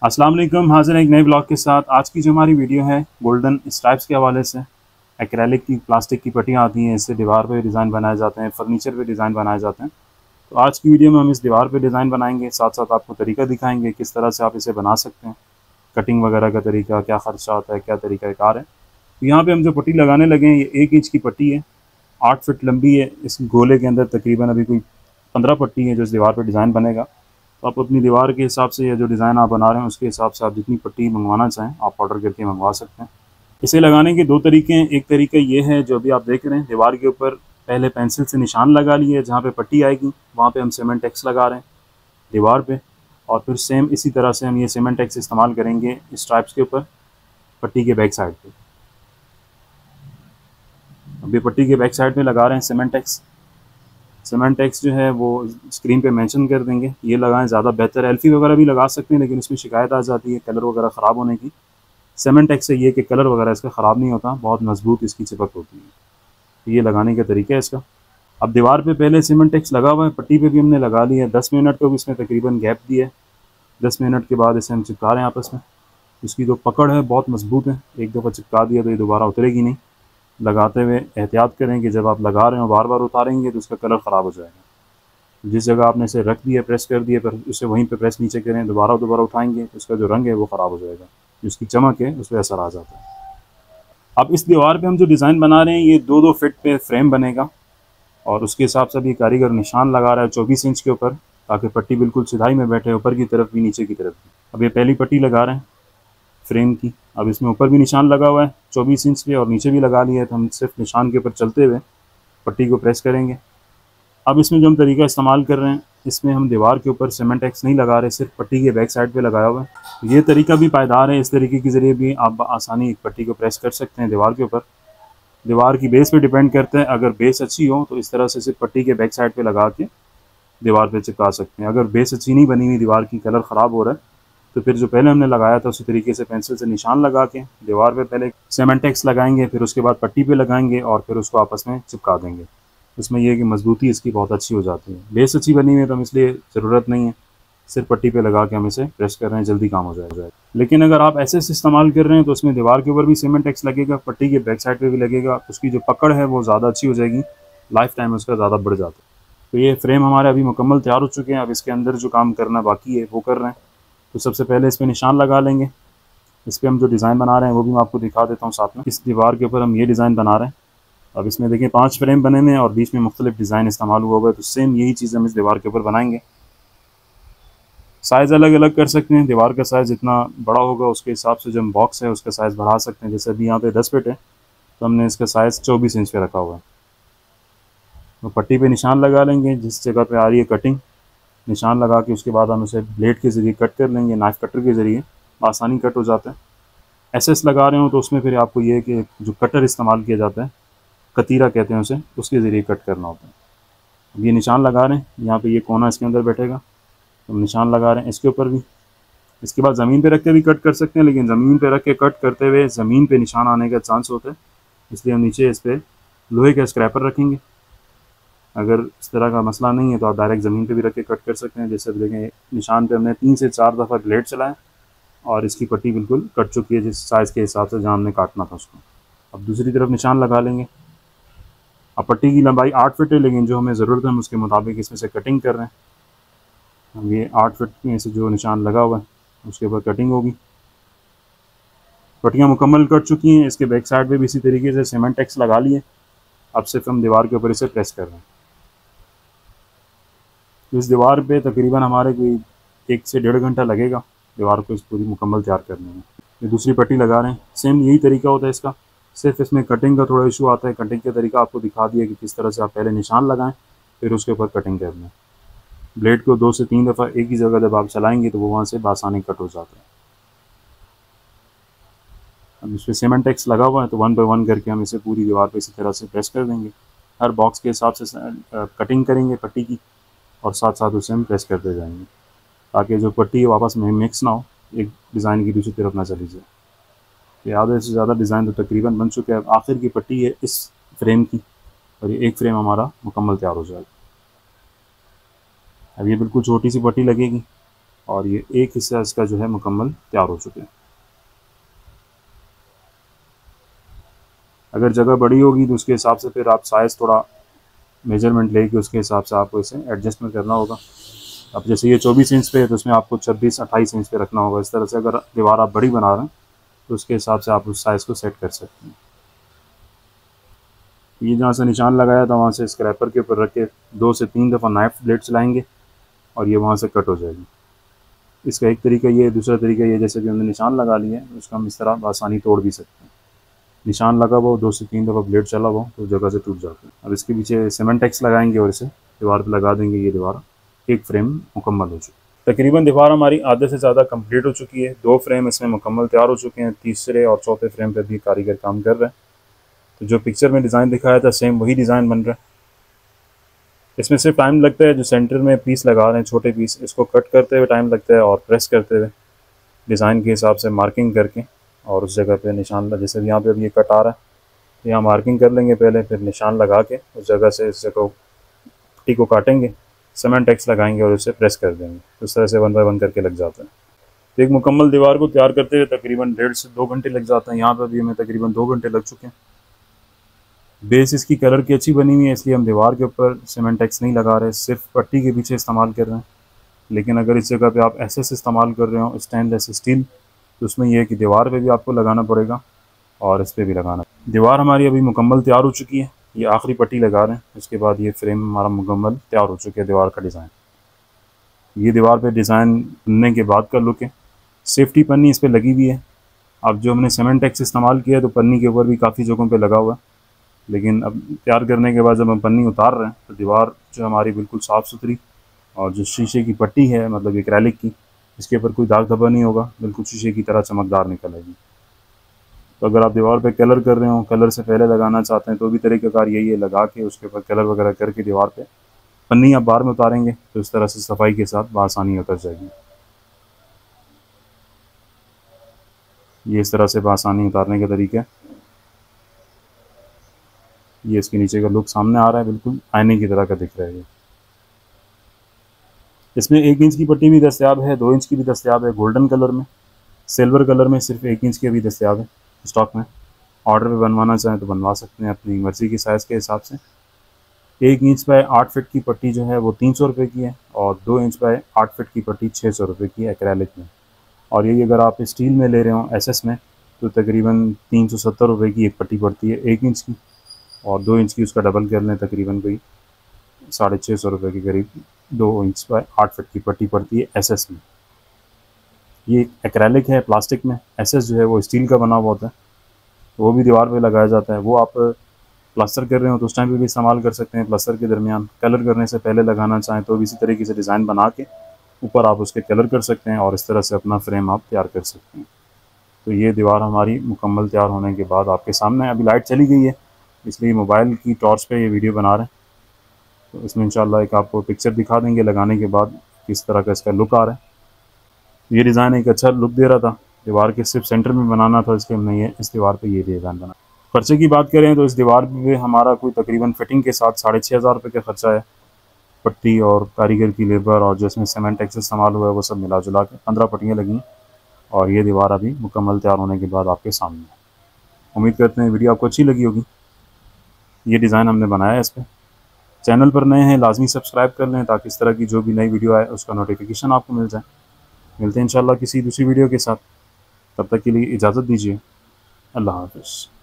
अस्सलाम वालेकुम, हाज़िर हैं एक नए ब्लॉग के साथ। आज की जो हमारी वीडियो है गोल्डन स्ट्राइप्स के हवाले से। एक्रेलिक की प्लास्टिक की पट्टियाँ आती हैं, इससे दीवार पे डिज़ाइन बनाए जाते हैं, फर्नीचर पे डिज़ाइन बनाए जाते हैं। तो आज की वीडियो में हम इस दीवार पे डिज़ाइन बनाएंगे, साथ साथ आपको तरीका दिखाएंगे किस तरह से आप इसे बना सकते हैं, कटिंग वगैरह का तरीका, क्या ख़र्चा आता है, क्या तरीक़ाकार है। तो यहाँ पर हम जो पट्टी लगाने लगे हैं ये 1 इंच की पट्टी है, 8 फिट लंबी है। इस गोले के अंदर तकरीबन अभी कोई 15 पट्टी है जो इस दीवार पर डिज़ाइन बनेगा। तो आप अपनी दीवार के हिसाब से या जो डिज़ाइन आप बना रहे हैं उसके हिसाब से आप जितनी पट्टी मंगवाना चाहें आप ऑर्डर करके मंगवा सकते हैं। इसे लगाने के 2 तरीके हैं। एक तरीका ये है जो अभी आप देख रहे हैं, दीवार के ऊपर पहले पेंसिल से निशान लगा लिए, जहाँ पे पट्टी आएगी वहाँ पे हम सीमेंट एक्स लगा रहे हैं दीवार पे, और फिर सेम इसी तरह से हम ये सीमेंट एक्स इस्तेमाल करेंगे स्ट्राइप्स के ऊपर पट्टी के बैक साइड पे। अभी पट्टी के बैक साइड पे लगा रहे हैं सीमेंट एक्स। सीमेंट एक्स जो है वो स्क्रीन पे मेंशन कर देंगे, ये लगाएं ज़्यादा बेहतर है। एल्फी वगैरह भी लगा सकते हैं लेकिन इसमें शिकायत आ जाती है कलर वगैरह ख़राब होने की। सीमेंट एक्स से ये कि कलर वगैरह इसका ख़राब नहीं होता, बहुत मजबूत इसकी चिपक होती है। तो ये लगाने का तरीका है इसका। अब दीवार पे पहले सीमेंट एक्स लगा हुआ है, पट्टी पे भी हमने लगा लिया है। 10 मिनट को भी इसमें तकरीबन गैप दिया है। 10 मिनट के बाद इसे हम चिपका रहे हैं आपस में। इसकी जो पकड़ है बहुत मजबूत है, एक दफ़ा चिपका दिया तो ये दोबारा उतरेगी नहीं। लगाते हुए एहतियात करें कि जब आप लगा रहे हो बार बार उतारेंगे तो उसका कलर ख़राब हो जाएगा। जिस जगह आपने इसे रख दिया, प्रेस कर दिया, पर उसे वहीं पे प्रेस नीचे करें, दोबारा उठाएंगे तो उसका जो रंग है वो ख़राब हो जाएगा, जिसकी चमक है उस पर असर आ जाता है। अब इस दीवार पे हम जो डिज़ाइन बना रहे हैं ये 2-2 फिट पे फ्रेम बनेगा, और उसके हिसाब से भी कारीगर निशान लगा रहा है 24 इंच के ऊपर, ताकि पट्टी बिल्कुल सिधाई में बैठे, ऊपर की तरफ भी नीचे की तरफ भी। अब ये पहली पट्टी लगा रहे हैं फ्रेम की। अब इसमें ऊपर भी निशान लगा हुआ है 24 इंच पे, और नीचे भी लगा लिया है। तो हम सिर्फ निशान के ऊपर चलते हुए पट्टी को प्रेस करेंगे। अब इसमें जो हम तरीका इस्तेमाल कर रहे हैं, इसमें हम दीवार के ऊपर सीमेंट एक्स नहीं लगा रहे, सिर्फ पट्टी के बैक साइड पे लगाया हुआ है। तो ये तरीका भी पायदार है। इस तरीके के ज़रिए भी आप आसानी एक पट्टी को प्रेस कर सकते हैं दीवार के ऊपर। दीवार की बेस पे डिपेंड करता है, अगर बेस अच्छी हो तो इस तरह से सिर्फ पट्टी के बैक साइड पे लगा के दीवार पे चिपका सकते हैं। अगर बेस अच्छी नहीं बनी हुई, दीवार की कलर ख़राब हो रहा है, तो फिर जो पहले हमने लगाया था उसी तरीके से पेंसिल से निशान लगा के दीवार पे पहले सीमेंट एक्स लगाएंगे, फिर उसके बाद पट्टी पे लगाएंगे और फिर उसको आपस में चिपका देंगे। इसमें यह है कि मजबूती इसकी बहुत अच्छी हो जाती है। बेस अच्छी बनी हुई है तो हम इसलिए ज़रूरत नहीं है, सिर्फ पट्टी पे लगा के हम इसे प्रेस कर रहे हैं, जल्दी काम हो जाएगा। लेकिन अगर आप ऐसे इस्तेमाल कर रहे हैं तो उसमें दीवार के ऊपर भी सीमेंट एक्स लगेगा, पट्टी के बैक साइड पे भी लगेगा, उसकी जो पकड़ है वो ज़्यादा अच्छी हो जाएगी, लाइफ टाइम उसका ज़्यादा बढ़ जाता है। तो ये फ्रेम हमारे अभी मुकम्मल तैयार हो चुके हैं। अब इसके अंदर जो काम करना बाकी है वो कर रहे हैं। तो सबसे पहले इस पर निशान लगा लेंगे। इस पर हम जो डिज़ाइन बना रहे हैं वो भी मैं आपको दिखा देता हूँ साथ में। इस दीवार के ऊपर हम ये डिज़ाइन बना रहे हैं। अब इसमें देखिए 5 फ्रेम बने हुए हैं और बीच में मुख्तलिफ डिज़ाइन इस्तेमाल हुआ हुआ है। तो सेम यही चीज़ हम इस दीवार के ऊपर बनाएंगे। साइज़ अलग अलग कर सकते हैं, दीवार का साइज़ जितना बड़ा होगा उसके हिसाब से जो हम बॉक्स है उसका साइज़ बढ़ा सकते हैं। जैसे अभी यहाँ पे 10 फिट है तो हमने इसका साइज़ 24 इंच पे रखा हुआ है। तो पट्टी पे निशान लगा लेंगे, जिस जगह पे आ रही है कटिंग निशान लगा के उसके बाद हम उसे ब्लेड के ज़रिए कट कर लेंगे, नाइफ़ कटर के ज़रिए आसानी कट हो जाता है। एसएस लगा रहे हो तो उसमें फिर आपको ये है कि जो कटर इस्तेमाल किया जाता है, कतीरा कहते हैं उसे, उसके ज़रिए कट करना होता है। अब ये निशान लगा रहे हैं, यहाँ पे ये कोना इसके अंदर बैठेगा तो निशान लगा रहे हैं इसके ऊपर भी। इसके बाद ज़मीन पे रख के भी कट कर सकते हैं, लेकिन ज़मीन पे रख के कट करते हुए ज़मीन पे निशान आने का चांस होता है, इसलिए हम नीचे इस पर लोहे का स्क्रैपर रखेंगे। अगर इस तरह का मसला नहीं है तो आप डायरेक्ट ज़मीन पे भी रख के कट कर सकते हैं। जैसे देखें निशान पे हमने 3 से 4 दफ़ा ब्लेड चलाया और इसकी पट्टी बिल्कुल कट चुकी है जिस साइज़ के हिसाब से जहाँ हमने काटना था उसको। अब दूसरी तरफ निशान लगा लेंगे। अब पट्टी की लंबाई 8 फिट है, लेकिन जो हमें ज़रूरत है हम उसके मुताबिक इसमें से कटिंग कर रहे हैं। अब ये 8 फिट में से जो निशान लगा हुआ है उसके ऊपर कटिंग होगी। पट्टियाँ मुकम्मल कट चुकी हैं। इसके बैक साइड पे भी इसी तरीके से सीमेंट एक्स लगा लिए। अब सिर्फ हम दीवार के ऊपर इसे प्रेस कर रहे हैं। तो इस दीवार पे तकरीबन हमारे कोई 1 से 1.5 घंटा लगेगा दीवार को इस पूरी मुकम्मल तैयार करने में। ये दूसरी पट्टी लगा रहे हैं, सेम यही तरीका होता है इसका, सिर्फ इसमें कटिंग का थोड़ा इशू आता है। कटिंग का तरीका आपको दिखा दिया कि किस तरह से आप पहले निशान लगाएं फिर उसके ऊपर कटिंग करना है। ब्लेड को 2 से 3 दफ़ा एक ही जगह जब आप चलाएंगे तो वो वहाँ से बासानी कट हो जाता है। अब इस पर सीमेंट एक्स लगा हुआ है तो 1 बाय 1 करके हम इसे पूरी दीवार पे इसी तरह से प्रेस कर देंगे। हर बॉक्स के हिसाब से कटिंग करेंगे पट्टी की और साथ साथ उसे हम प्रेस करते जाएंगे ताकि जो पट्टी है वापस में मिक्स ना हो, एक डिज़ाइन की दूसरी तरफ ना चली जाए। ये आधे से ज़्यादा डिज़ाइन तो तकरीबन बन चुके हैं। अब आखिर की पट्टी है इस फ्रेम की और ये एक फ्रेम हमारा मुकम्मल तैयार हो जाएगा। अब ये बिल्कुल छोटी सी पट्टी लगेगी और ये एक हिस्सा इसका जो है मुकम्मल तैयार हो चुके हैं। अगर जगह बड़ी होगी तो उसके हिसाब से फिर आप साइज़ थोड़ा मेजरमेंट लेके उसके हिसाब से आपको इसे एडजस्टमेंट करना होगा। अब जैसे ये 24 इंच पे है तो उसमें आपको 26-28 इंच पे रखना होगा। इस तरह से अगर दीवार आप बड़ी बना रहे हैं तो उसके हिसाब से आप उस साइज़ को सेट कर सकते हैं। ये जहाँ से निशान लगाया था वहाँ से स्क्रैपर के ऊपर रख के 2 से 3 दफ़ा नाइफ ब्लेड चलाएंगे और ये वहाँ से कट हो जाएगी। इसका एक तरीका ये है, दूसरा तरीका ये, जैसे कि हमने निशान लगा लिया है उसका हम इस तरह आसानी तोड़ भी सकते हैं। निशान लगा हुआ 2 से 3 दफ़ा ब्लेड चला हुआ तो जगह से टूट जाता है। अब इसके पीछे सीमेंटेक्स लगाएंगे और इसे दीवार पर लगा देंगे। ये दीवार एक फ्रेम मुकम्मल हो चुकी है। तकरीबन दीवार हमारी आधे से ज़्यादा कंप्लीट हो चुकी है। 2 फ्रेम इसमें मुकम्मल तैयार हो चुके हैं। तीसरे और चौथे फ्रेम पर भी कारीगर काम कर रहे हैं। तो जो पिक्चर में डिज़ाइन दिखाया था सेम वही डिज़ाइन बन रहा है। इसमें सिर्फ टाइम लगता है, जो सेंटर में पीस लगा रहे हैं छोटे पीस, इसको कट करते हुए टाइम लगता है और प्रेस करते हुए डिज़ाइन के हिसाब से मार्किंग करके और उस जगह पे निशान, जैसे यहाँ पे अब ये कट आ रहा है तो यहाँ मार्किंग कर लेंगे पहले, फिर निशान लगा के उस जगह से इस जगह पट्टी को काटेंगे, सीमेंटेक्स लगाएंगे और उसे प्रेस कर देंगे। उस तरह से 1 बाय 1 करके लग जाता है। तो एक मुकम्मल दीवार को तैयार करते हुए तकरीबन 1.5 से 2 घंटे लग जाते हैं। यहाँ पर भी हमें तकरीबन 2 घंटे लग चुके हैं। बेस इसकी कलर की अच्छी बनी हुई है, इसलिए हम दीवार के ऊपर सीमेंटेक्स नहीं लगा रहे, सिर्फ पट्टी के पीछे इस्तेमाल कर रहे हैं। लेकिन अगर इस जगह पे आप एसएस इस्तेमाल कर रहे हो, स्टेनलेस स्टील, तो उसमें यह है कि दीवार पे भी आपको लगाना पड़ेगा और इस पर भी लगाना। दीवार हमारी अभी मुकम्मल तैयार हो चुकी है। ये आखिरी पट्टी लगा रहे हैं, उसके बाद ये फ्रेम हमारा मुकम्मल तैयार हो चुका है। दीवार का डिज़ाइन, ये दीवार पे डिज़ाइन बनने के बाद का लुक है। सेफ्टी पन्नी इस पर लगी हुई है। अब जो हमने सीमेंटेक्स इस्तेमाल किया तो पन्नी के ऊपर भी काफ़ी जगहों पे लगा हुआ है, लेकिन अब तैयार करने के बाद जब हम पन्नी उतार रहे हैं तो दीवार जो हमारी बिल्कुल साफ़ सुथरी, और जो शीशे की पट्टी है मतलब एक्रेलिक की, इसके ऊपर कोई दाग धब्बा नहीं होगा, बिल्कुल शीशे की तरह चमकदार निकल आएगी। तो अगर आप दीवार पे कलर कर रहे हो, कलर से पहले लगाना चाहते हैं तो भी तरीक़ाकार यही है, लगा के उसके ऊपर कलर वगैरह करके दीवार पे पन्नी आप बाहर में उतारेंगे तो इस तरह से सफाई के साथ बआसानी उतर जाएगी। ये इस तरह से बआसानी उतारने के तरीके। ये इसके नीचे का लुक सामने आ रहा है, बिल्कुल आईने की तरह का दिख रहा है ये। इसमें 1 इंच की पट्टी भी दस्तयाब है, 2 इंच की भी दस्तयाब है, गोल्डन कलर में, सिल्वर कलर में सिर्फ 1 इंच की भी दस्तयाब है स्टॉक में। ऑर्डर पे बनवाना चाहें तो बनवा सकते हैं अपनी मर्ज़ी की साइज़ के हिसाब से। 1 इंच बाय 8 फिट की पट्टी जो है वो 300 रुपये की है और 2 इंच बाय 8 फिट की पट्टी 600 रुपये की है एक्रेलिक में। और यही अगर आप स्टील में ले रहे हो एसएस में तो तकरीबन 370 रुपये की एक पट्टी पड़ती है 1 इंच की, और 2 इंच की उसका डबल कर लें तकरीबन कोई 650 रुपये के करीब 2 इंच बाय 8 फिट की पट्टी पड़ती है एसएस में। ये एक्रेलिक है प्लास्टिक में, एसएस जो है वो स्टील का बना हुआ होता है, तो वो भी दीवार पे लगाया जाता है। वो आप प्लास्टर कर रहे हो तो उस टाइम पे भी इस्तेमाल कर सकते हैं, प्लास्टर के दरमियान कलर करने से पहले लगाना चाहें तो भी इसी तरीके से डिज़ाइन बना के ऊपर आप उसके कलर कर सकते हैं और इस तरह से अपना फ्रेम आप तैयार कर सकते हैं। तो ये दीवार हमारी मुकम्मल तैयार होने के बाद आपके सामने, अभी लाइट चली गई है इसलिए मोबाइल की टॉर्च पे ये वीडियो बना रहे हैं, तो इसमें इंशाल्लाह एक आपको पिक्चर दिखा देंगे लगाने के बाद किस तरह का इसका लुक आ रहा है। ये डिज़ाइन एक अच्छा लुक दे रहा था, दीवार के सिर्फ सेंटर में बनाना था इसलिए हमने ये इस दीवार पे ये डिज़ाइन बना। खर्चे की बात करें तो इस दीवार पे हमारा कोई तकरीबन फिटिंग के साथ 6,500 रुपये का खर्चा है। पट्टी और कारीगर की लेबर और जो इसमें सीमेंटेक्स इस्तेमाल हुआ है वो सब मिला जुला के 15 पट्टियाँ लगी और ये दीवार अभी मुकम्मल तैयार होने के बाद आपके सामने है। उम्मीद करते हैं वीडियो आपको अच्छी लगी होगी। ये डिज़ाइन हमने बनाया है इस पर। चैनल पर नए हैं लाजमी सब्सक्राइब कर लें ताकि इस तरह की जो भी नई वीडियो आए उसका नोटिफिकेशन आपको मिल जाए। मिलते हैं इंशाल्लाह किसी दूसरी वीडियो के साथ, तब तक के लिए इजाज़त दीजिए। अल्लाह हाफ़िज़।